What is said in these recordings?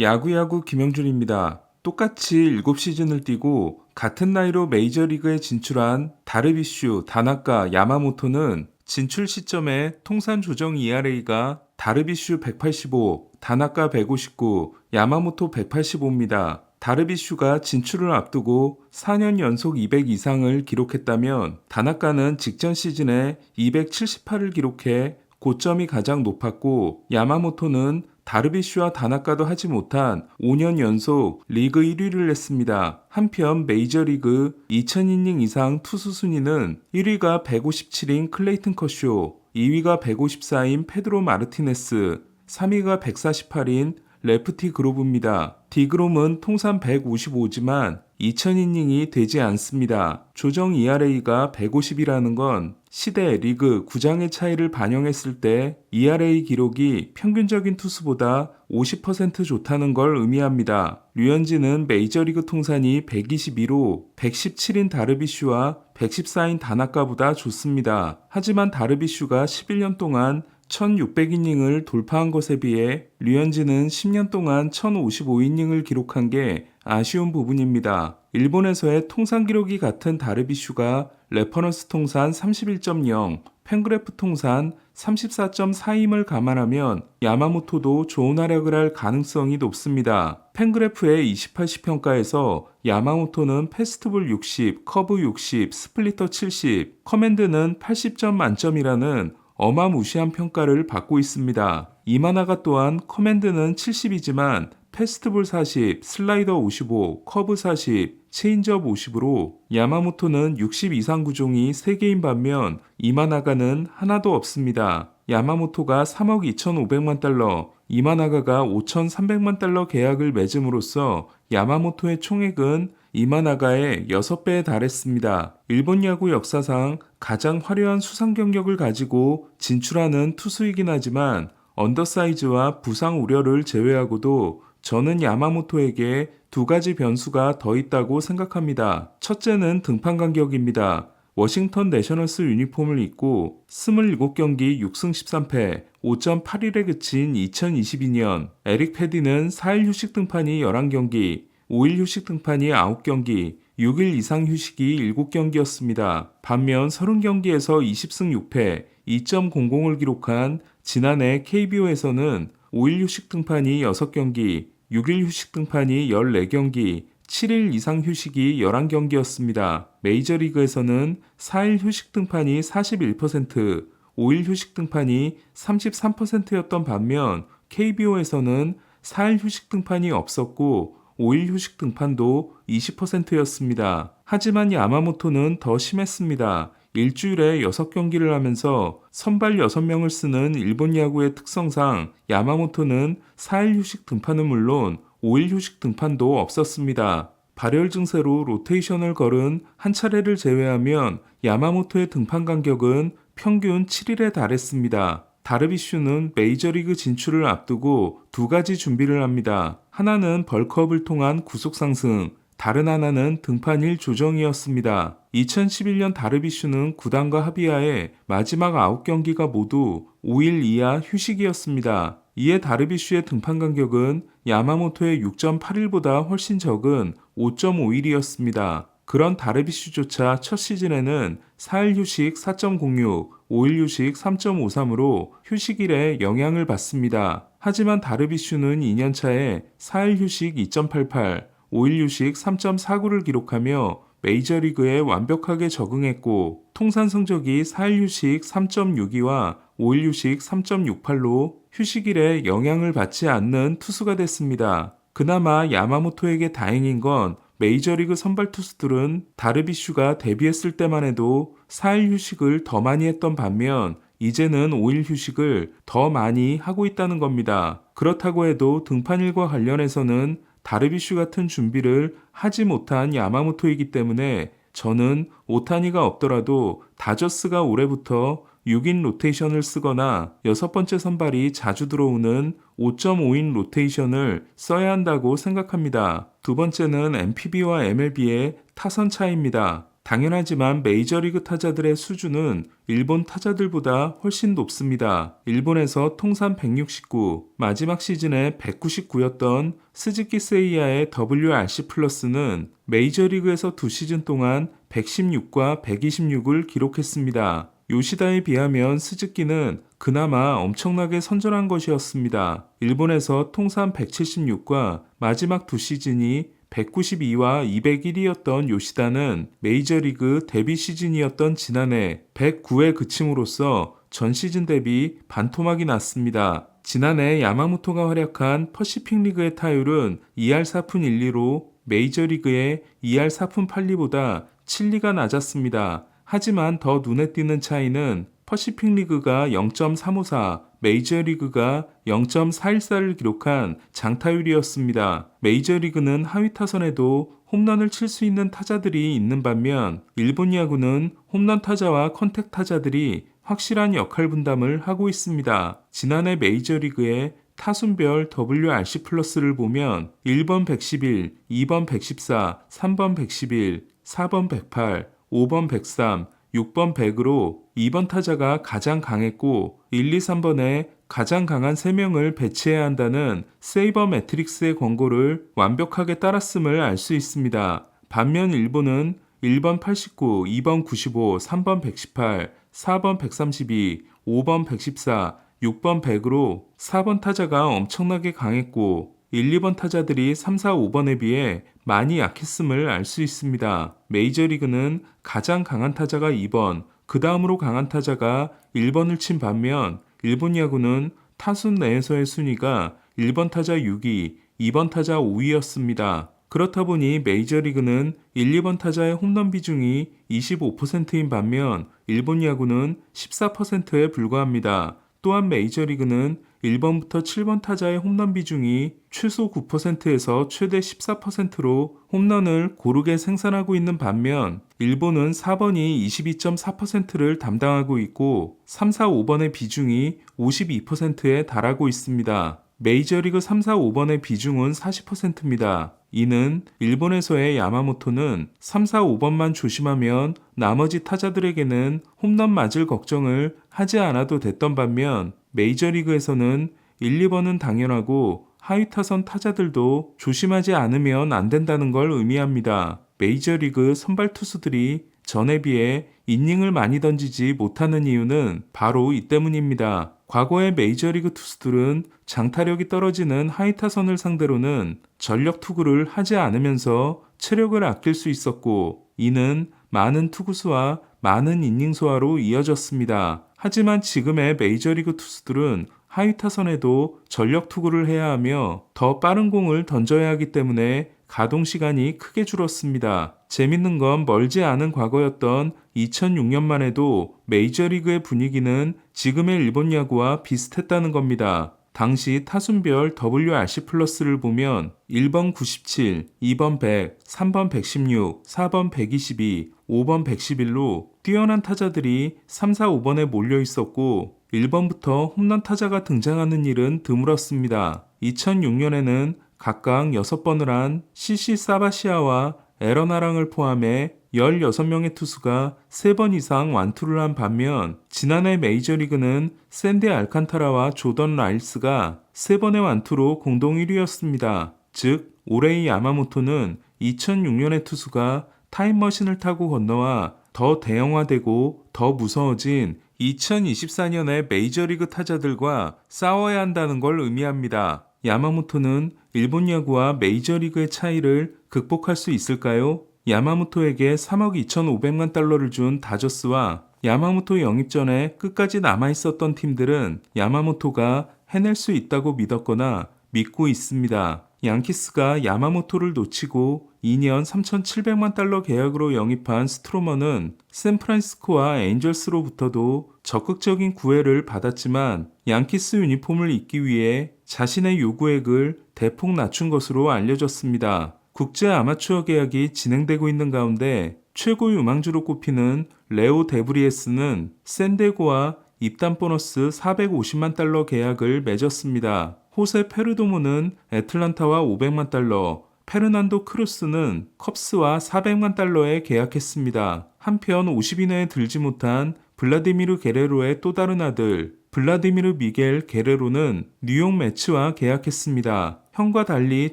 야구야구 김영준입니다. 똑같이 7시즌을 뛰고 같은 나이로 메이저리그에 진출한 다르비슈, 다나카, 야마모토는 진출 시점에 통산 조정 ERA가 다르비슈 185, 다나카 159, 야마모토 185입니다. 다르비슈가 진출을 앞두고 4년 연속 200 이상을 기록했다면 다나카는 직전 시즌에 278을 기록해 고점이 가장 높았고 야마모토는 다르비슈와 다나카도 하지 못한 5년 연속 리그 1위를 했습니다. 한편 메이저리그 2000이닝 이상 투수 순위는 1위가 157인 클레이튼 커쇼, 2위가 154인 페드로 마르티네스, 3위가 148인 레프티 그로브입니다. 디그롬은 통산 155지만 2000이닝이 되지 않습니다. 조정 ERA가 150이라는 건 시대, 리그, 구장의 차이를 반영했을 때 ERA 기록이 평균적인 투수보다 50% 좋다는 걸 의미합니다. 류현진은 메이저리그 통산이 122로 117인 다르비슈와 114인 다나카보다 좋습니다. 하지만 다르비슈가 11년 동안 1600이닝을 돌파한 것에 비해 류현진은 10년 동안 1055이닝을 기록한 게 아쉬운 부분입니다. 일본에서의 통산 기록이 같은 다르비슈가 레퍼런스 통산 31.0, 팬그래프 통산 34.4임을 감안하면 야마모토도 좋은 활약을 할 가능성이 높습니다. 팬그래프의 28시 평가에서 야마모토는 패스트볼 60, 커브 60, 스플리터 70, 커맨드는 80점 만점이라는 어마무시한 평가를 받고 있습니다. 이마나가 또한 커맨드는 70이지만 패스트볼 40, 슬라이더 55, 커브 40, 체인지업 50으로 야마모토는 60 이상 구종이 3개인 반면 이마나가는 하나도 없습니다. 야마모토가 3억 2,500만 달러, 이마나가가 5,300만 달러 계약을 맺음으로써 야마모토의 총액은 이마나가의 6배에 달했습니다. 일본 야구 역사상 가장 화려한 수상 경력을 가지고 진출하는 투수이긴 하지만 언더사이즈와 부상 우려를 제외하고도 저는 야마모토에게 2가지 변수가 더 있다고 생각합니다. 첫째는 등판 간격입니다. 워싱턴 내셔널스 유니폼을 입고 27경기 6승 13패 5.81에 그친 2022년 에릭 패디는 4일 휴식 등판이 11경기 5일 휴식 등판이 9경기 6일 이상 휴식이 7경기였습니다. 반면 30경기에서 20승 6패 2.00을 기록한 지난해 KBO에서는 5일 휴식 등판이 6경기 6일 휴식 등판이 14경기 7일 이상 휴식이 11경기였습니다. 메이저리그에서는 4일 휴식 등판이 41%, 5일 휴식 등판이 33%였던 반면 KBO에서는 4일 휴식 등판이 없었고 5일 휴식 등판도 20%였습니다. 하지만 야마모토는 더 심했습니다. 일주일에 6경기를 하면서 선발 6명을 쓰는 일본 야구의 특성상 야마모토는 4일 휴식 등판은 물론 5일 휴식 등판도 없었습니다. 발열 증세로 로테이션을 걸은 한 차례를 제외하면 야마모토의 등판 간격은 평균 7일에 달했습니다. 다르비슈는 메이저리그 진출을 앞두고 2가지 준비를 합니다. 하나는 벌크업을 통한 구속 상승, 다른 하나는 등판일 조정이었습니다. 2011년 다르비슈는 구단과 합의하에 마지막 9경기가 모두 5일 이하 휴식이었습니다. 이에 다르비슈의 등판 간격은 야마모토의 6.8일보다 훨씬 적은 5.5일이었습니다. 그런 다르비슈조차 첫 시즌에는 4일 휴식 4.06, 5일 휴식 3.53으로 휴식일에 영향을 받습니다. 하지만 다르비슈는 2년차에 4일 휴식 2.88, 5일 휴식 3.49를 기록하며 메이저리그에 완벽하게 적응했고 통산 성적이 4일 휴식 3.62와 5일 휴식 3.68로 휴식일에 영향을 받지 않는 투수가 됐습니다. 그나마 야마모토에게 다행인 건 메이저리그 선발 투수들은 다르비슈가 데뷔했을 때만 해도 4일 휴식을 더 많이 했던 반면 이제는 5일 휴식을 더 많이 하고 있다는 겁니다. 그렇다고 해도 등판일과 관련해서는 다르비슈 같은 준비를 하지 못한 야마모토이기 때문에 저는 오타니가 없더라도 다저스가 올해부터 6인 로테이션을 쓰거나 6번째 선발이 자주 들어오는 5.5인 로테이션을 써야 한다고 생각합니다. 두 번째는 NPB와 MLB의 타선 차이입니다. 당연하지만 메이저리그 타자들의 수준은 일본 타자들보다 훨씬 높습니다. 일본에서 통산 169, 마지막 시즌에 199였던 스즈키 세이야의 WRC 플러스는 메이저리그에서 2시즌 동안 116과 126을 기록했습니다. 요시다에 비하면 스즈키는 그나마 엄청나게 선전한 것이었습니다. 일본에서 통산 176과 마지막 2시즌이 192와 201이었던 요시다는 메이저리그 데뷔 시즌이었던 지난해 109에 그침으로써 전 시즌 대비 반토막이 났습니다. 지난해 야마모토가 활약한 퍼시픽 리그의 타율은 2할 4푼 1리로 메이저리그의 2할 4푼 8리보다 7리가 낮았습니다. 하지만 더 눈에 띄는 차이는 퍼시픽 리그가 0.354, 메이저리그가 0.414를 기록한 장타율이었습니다. 메이저리그는 하위 타선에도 홈런을 칠 수 있는 타자들이 있는 반면 일본 야구는 홈런 타자와 컨택 타자들이 확실한 역할 분담을 하고 있습니다. 지난해 메이저리그의 타순별 WRC 플러스를 보면 1번 111, 2번 114, 3번 111, 4번 108, 5번 103, 6번 100으로 2번 타자가 가장 강했고 1, 2, 3번에 가장 강한 3명을 배치해야 한다는 세이버 매트릭스의 권고를 완벽하게 따랐음을 알 수 있습니다. 반면 일본은 1번 89, 2번 95, 3번 118, 4번 132, 5번 114, 6번 100으로 4번 타자가 엄청나게 강했고 1, 2번 타자들이 3, 4, 5번에 비해 많이 약했음을 알 수 있습니다. 메이저리그는 가장 강한 타자가 2번, 그 다음으로 강한 타자가 1번을 친 반면 일본 야구는 타순 내에서의 순위가 1번 타자 6위, 2번 타자 5위였습니다. 그렇다 보니 메이저리그는 1, 2번 타자의 홈런 비중이 25%인 반면 일본 야구는 14%에 불과합니다. 또한 메이저리그는 1번부터 7번 타자의 홈런 비중이 최소 9%에서 최대 14%로 홈런을 고르게 생산하고 있는 반면 일본은 4번이 22.4%를 담당하고 있고 3, 4, 5번의 비중이 52%에 달하고 있습니다. 메이저리그 3, 4, 5번의 비중은 40%입니다. 이는 일본에서의 야마모토는 3, 4, 5번만 조심하면 나머지 타자들에게는 홈런 맞을 걱정을 하지 않아도 됐던 반면 메이저리그에서는 1, 2번은 당연하고 하위 타선 타자들도 조심하지 않으면 안 된다는 걸 의미합니다. 메이저리그 선발 투수들이 전에 비해 이닝을 많이 던지지 못하는 이유는 바로 이 때문입니다. 과거의 메이저리그 투수들은 장타력이 떨어지는 하위 타선을 상대로는 전력 투구를 하지 않으면서 체력을 아낄 수 있었고 이는 많은 투구수와 많은 이닝 소화로 이어졌습니다. 하지만 지금의 메이저리그 투수들은 하위 타선에도 전력 투구를 해야 하며 더 빠른 공을 던져야 하기 때문에 가동 시간이 크게 줄었습니다. 재밌는 건 멀지 않은 과거였던 2006년만 해도 메이저리그의 분위기는 지금의 일본 야구와 비슷했다는 겁니다. 당시 타순별 WRC 플러스를 보면 1번 97, 2번 100, 3번 116, 4번 122, 5번 111로 뛰어난 타자들이 3, 4, 5번에 몰려 있었고 1번부터 홈런 타자가 등장하는 일은 드물었습니다. 2006년에는 각각 6번을 한 CC 사바시아와 에런 아랑을 포함해 16명의 투수가 3번 이상 완투를 한 반면 지난해 메이저리그는 샌디 알칸타라와 조던 라일스가 3번의 완투로 공동 1위였습니다. 즉 올해의 야마모토는 2006년의 투수가 타임머신을 타고 건너와 더 대형화되고 더 무서워진 2024년의 메이저리그 타자들과 싸워야 한다는 걸 의미합니다. 야마모토는 일본 야구와 메이저리그의 차이를 극복할 수 있을까요? 야마모토에게 3억 2,500만 달러를 준 다저스와 야마모토 영입 전에 끝까지 남아있었던 팀들은 야마모토가 해낼 수 있다고 믿었거나 믿고 있습니다. 양키스가 야마모토를 놓치고 2년 3,700만 달러 계약으로 영입한 스트로머는 샌프란시스코와 엔젤스로부터도 적극적인 구애를 받았지만 양키스 유니폼을 입기 위해 자신의 요구액을 대폭 낮춘 것으로 알려졌습니다. 국제 아마추어 계약이 진행되고 있는 가운데 최고 유망주로 꼽히는 레오 데브리에스는 샌디에고와 입단 보너스 450만 달러 계약을 맺었습니다. 호세 페르도모는 애틀란타와 500만 달러, 페르난도 크루스는 컵스와 400만 달러에 계약했습니다. 한편 50인 내에 들지 못한 블라디미르 게레로의 또 다른 아들 블라디미르 미겔 게레로는 뉴욕 매츠와 계약했습니다. 형과 달리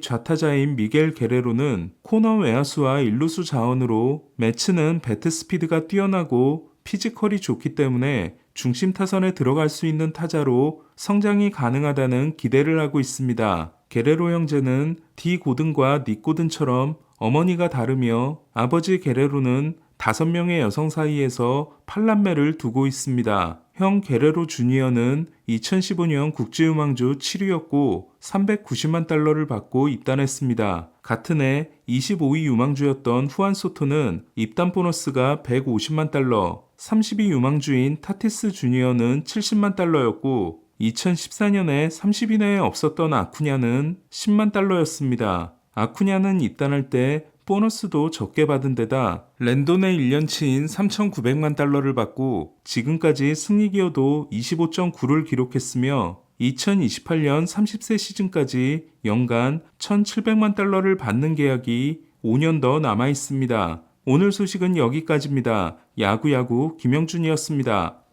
좌타자인 미겔 게레로는 코너 외야수와 일루수 자원으로 매츠는 배트 스피드가 뛰어나고 피지컬이 좋기 때문에 중심 타선에 들어갈 수 있는 타자로 성장이 가능하다는 기대를 하고 있습니다. 게레로 형제는 디 고든과 닉 고든처럼 어머니가 다르며 아버지 게레로는 5명의 여성 사이에서 팔남매를 두고 있습니다. 형 게레로 주니어는 2015년 국제유망주 7위였고 390만 달러를 받고 입단했습니다. 같은 해 25위 유망주였던 후안 소토는 입단 보너스가 150만 달러, 30위 유망주인 타티스 주니어는 70만 달러였고 2014년에 30위 내에 없었던 아쿠냐는 10만 달러였습니다. 아쿠냐는 입단할 때 보너스도 적게 받은 데다 랜돈의 1년치인 3,900만 달러를 받고 지금까지 승리 기여도 25.9를 기록했으며 2028년 30세 시즌까지 연간 1,700만 달러를 받는 계약이 5년 더 남아 있습니다. 오늘 소식은 여기까지입니다. 야구야구 김영준이었습니다.